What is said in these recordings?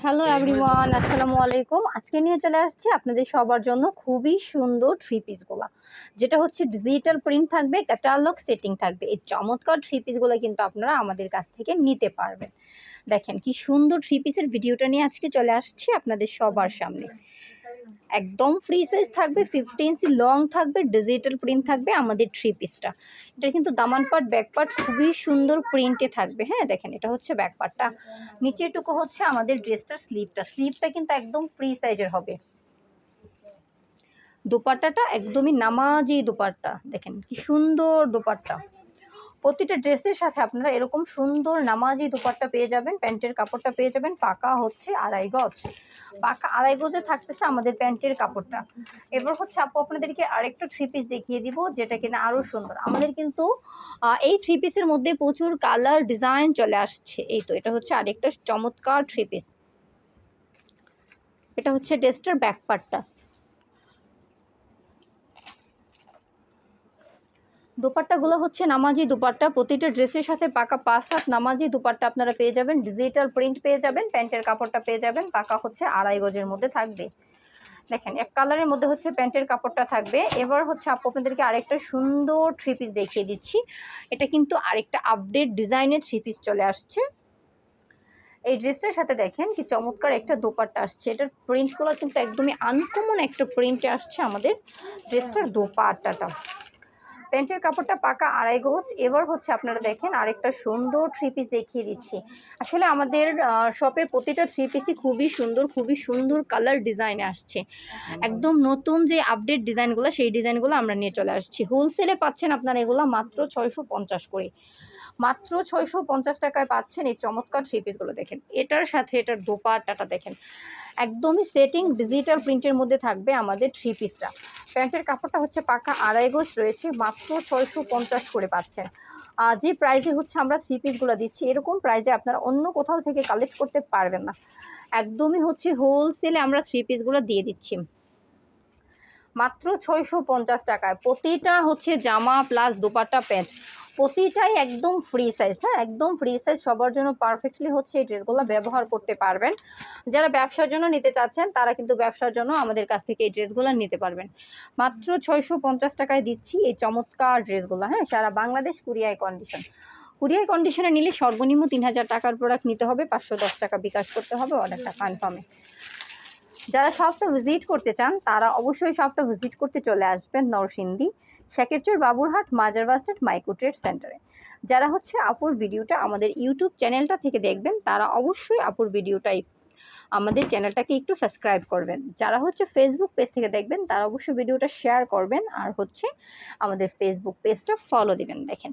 Hello everyone, আসসালামু আলাইকুম। আজকে নিয়ে চলে আসছি আপনাদের সবার জন্য খুবই সুন্দর থ্রি পিসগুলো, যেটা হচ্ছে ডিজিটাল প্রিন্ট থাকবে, ক্যাটালগ সেটিং থাকবে। এই চমৎকার থ্রি পিসগুলো কিন্তু আপনারা আমাদের কাছ থেকে নিতে পারবেন। দেখেন কি সুন্দর থ্রি পিসের ভিডিওটা নিয়ে আজকে চলে আসছি আপনাদের সবার সামনে। একদম ফ্রি সাইজ থাকবে, 50 ইঞ্চি লং থাকবে, ডিজিটাল প্রিন্ট থাকবে আমাদের থ্রি পিসটা। এটা কিন্তু দামান পার্ট ব্যাক পার্ট খুবই সুন্দর প্রিন্টে থাকবে। হ্যাঁ দেখেন, এটা হচ্ছে ব্যাক পার্টটা, নিচেরটুকু হচ্ছে আমাদের ড্রেসটার স্লিপটা কিন্তু একদম ফ্রি সাইজের হবে। দোপাট্টাটা একদমই নামাজি দোপাট্টা, দেখেন কি সুন্দর দোপাট্টা। প্রতিটা ড্রেসের সাথে আপনারা এরকম সুন্দর নামাজি দোপাট্টা পেয়ে যাবেন। প্যান্টের কাপড়টা পেয়ে যাবেন পাকা হচ্ছে 2.5 গজ, পাকা 2.5 গজে থাকতেছে আমাদের প্যান্টের কাপড়টা। এবার হচ্ছে আপু আপনাদেরকে আরেকটা থ্রি পিস দেখিয়ে দিব, যেটা কিনা আরও সুন্দর। আমাদের কিন্তু এই থ্রি পিসের মধ্যে প্রচুর কালার ডিজাইন চলে আসছে। এই তো এটা হচ্ছে আরেকটা চমৎকার থ্রি পিস। এটা হচ্ছে ড্রেসটার ব্যাক পার্টটা। দোপাট্টাগুলো হচ্ছে নামাজি দোপাট্টা, প্রতিটা ড্রেসের সাথে পাকা 5 হাত নামাজি দোপাট্টা আপনারা পেয়ে যাবেন। ডিজিটাল প্রিন্ট পেয়ে যাবেন, প্যান্টের কাপড়টা পেয়ে যাবেন পাকা হচ্ছে 2.5 গজের মধ্যে থাকবে। দেখেন এক কালারের মধ্যে হচ্ছে প্যান্টের কাপড়টা থাকবে। এবার হচ্ছে আপু আপনাদেরকে আরেকটা সুন্দর থ্রি পিস দেখিয়ে দিচ্ছি। এটা কিন্তু আরেকটা আপডেট ডিজাইনের থ্রি পিস চলে আসছে। এই ড্রেসটার সাথে দেখেন কি চমৎকার একটা দোপাট্টা আসছে। এটার প্রিন্টগুলো কিন্তু একদমই আনকমন একটা প্রিন্টে আসছে আমাদের ড্রেসটার দোপাট্টাটা। প্যান্টের কাপড়টা পাকা 2.5 গজ। এবার হচ্ছে আপনারা দেখেন আরেকটা সুন্দর থ্রি পিস দেখিয়ে দিচ্ছি। আসলে আমাদের শপের প্রতিটা থ্রি পিসই খুবই সুন্দর, খুবই সুন্দর কালার ডিজাইনে আসছে। একদম নতুন যে আপডেট ডিজাইনগুলো, সেই ডিজাইনগুলো আমরা নিয়ে চলে আসছি। হোলসেলে পাচ্ছেন আপনারা এগুলো মাত্র 650 করে, মাত্র 650 টাকায় পাচ্ছেন এই চমৎকার থ্রি পিসগুলো। দেখেন এটার সাথে এটার দোপাট্টাটা দেখেন, একদমই সেটিং ডিজিটাল প্রিন্টের মধ্যে থাকবে আমাদের থ্রি পিসটা। প্যান্টের কাপড়টা হচ্ছে পাকা 2.5 গজ রয়েছে, মাত্র 650 করে পাচ্ছেন। যে প্রাইজে হচ্ছে আমরা থ্রি পিসগুলো দিচ্ছি, এরকম প্রাইজে আপনারা অন্য কোথাও থেকে কালেক্ট করতে পারবেন না। একদমই হচ্ছে হোলসেলে আমরা থ্রি পিসগুলো দিয়ে দিচ্ছি মাত্র 650 টাকায়। প্রতিটা হচ্ছে জামা প্লাস দোপাট্টা প্যান্ট প্রতিটাই একদম ফ্রি সাইজ। হ্যাঁ একদম ফ্রি সাইজ, সবার জন্য পারফেক্টলি হচ্ছে এই ড্রেসগুলো ব্যবহার করতে পারবেন। যারা ব্যবসার জন্য নিতে চাচ্ছেন তারা কিন্তু ব্যবসার জন্য আমাদের কাছ থেকে এই ড্রেসগুলো নিতে পারবেন। মাত্র 650 টাকায় দিচ্ছি এই চমৎকার ড্রেসগুলো। হ্যাঁ সারা বাংলাদেশ কুরিয়ার কন্ডিশন। কুরিয়ার কন্ডিশনে নিলে সর্বনিম্ন 3000 টাকার প্রোডাক্ট নিতে হবে, 510 টাকা বিকাশ করতে হবে অর্ডারটা কনফার্মে। যারা শপটা ভিজিট করতে চান তারা অবশ্যই শপটা ভিজিট করতে চলে আসবেন নরসিংদী শেকেরচর বাবুরহাট মাজার বাস স্ট্যান্ড মাইক্রো ট্রেড সেন্টারে। যারা হচ্ছে আপুর ভিডিওটা আমাদের ইউটিউব চ্যানেলটা থেকে দেখবেন তারা অবশ্যই আপুর ভিডিওটা আমাদের চ্যানেলটাকে একটু সাবস্ক্রাইব করবেন। যারা হচ্ছে ফেসবুক পেজ থেকে দেখবেন তারা অবশ্যই ভিডিওটা শেয়ার করবেন, আর হচ্ছে আমাদের ফেসবুক পেজটা ফলো দিবেন। দেখেন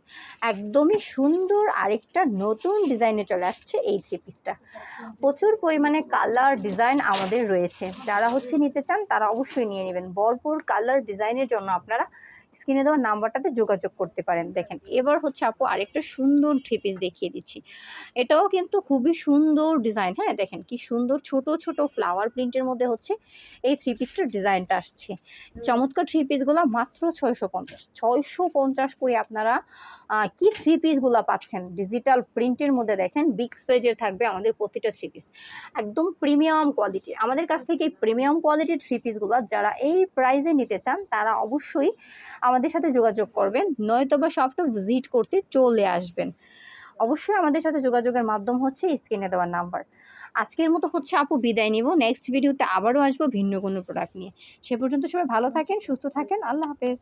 একদমই সুন্দর আরেকটা নতুন ডিজাইনে চলে আসছে এই থ্রি পিসটা। প্রচুর পরিমাণে কালার ডিজাইন আমাদের রয়েছে, যারা হচ্ছে নিতে চান তারা অবশ্যই নিয়ে নেবেন। ভরপুর কালার ডিজাইনের জন্য আপনারা স্ক্রিনে দেওয়া নাম্বারটাতে যোগাযোগ করতে পারেন। দেখেন এবার হচ্ছে আপু আরেকটা সুন্দর থ্রি পিস দেখিয়ে দিচ্ছি। এটাও কিন্তু খুবই সুন্দর ডিজাইন। হ্যাঁ দেখেন কি সুন্দর ছোট ছোট ফ্লাওয়ার প্রিন্টের মধ্যে হচ্ছে এই থ্রি পিসটার ডিজাইনটা আসছে। চমৎকার থ্রি পিসগুলো মাত্র 650 করে আপনারা কি থ্রি পিসগুলো পাচ্ছেন ডিজিটাল প্রিন্টের মধ্যে। দেখেন বিগ সাইজের থাকবে আমাদের প্রতিটা থ্রি পিস, একদম প্রিমিয়াম কোয়ালিটি। আমাদের কাছ থেকে এই প্রিমিয়াম কোয়ালিটির থ্রি পিসগুলো যারা এই প্রাইজে নিতে চান তারা অবশ্যই আমাদের সাথে যোগাযোগ করবেন, নয়তোবা শপটা ভিজিট করতে চলে আসবেন। অবশ্যই আমাদের সাথে যোগাযোগের মাধ্যম হচ্ছে স্ক্রিনে দেওয়ার নাম্বার। আজকের মতো হচ্ছে আপু বিদায় নিব, নেক্সট ভিডিওতে আবারও আসবো ভিন্ন কোনো প্রোডাক্ট নিয়ে। সে পর্যন্ত সবাই ভালো থাকেন, সুস্থ থাকেন, আল্লাহ হাফেজ।